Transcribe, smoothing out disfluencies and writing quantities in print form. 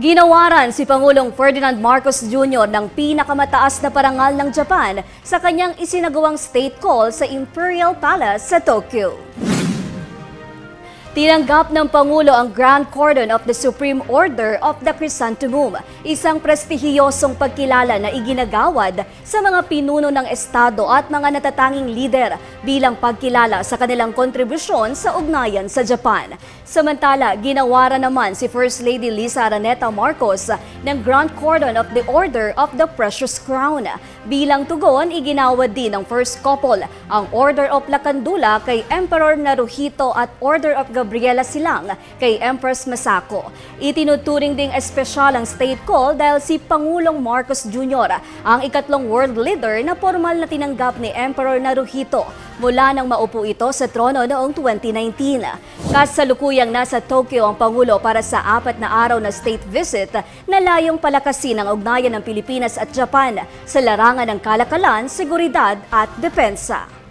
Ginawaran si Pangulong Ferdinand Marcos Jr. ng pinakamataas na parangal ng Japan sa kanyang isinagawang state call sa Imperial Palace sa Tokyo. Tinanggap ng Pangulo ang Grand Cordon of the Supreme Order of the Chrysanthemum, isang prestihiyosong pagkilala na iginagawad sa mga pinuno ng Estado at mga natatanging lider bilang pagkilala sa kanilang kontribusyon sa ugnayan sa Japan. Samantala, ginawara naman si First Lady Liza Araneta Marcos ng Grand Cordon of the Order of the Precious Crown. Bilang tugon, iginawad din ng first couple ang Order of Lacandula kay Emperor Naruhito at Order of Gabriela Silang kay Empress Masako. Itinuturing ding espesyal ang state call dahil si Pangulong Marcos Jr. ang ikatlong world leader na formal na tinanggap ni Emperor Naruhito mula nang maupo ito sa trono noong 2019. Kasalukuyang nasa Tokyo ang Pangulo para sa 4 na araw na state visit na layong palakasin ang ugnayan ng Pilipinas at Japan sa larangan ng kalakalan, seguridad at depensa.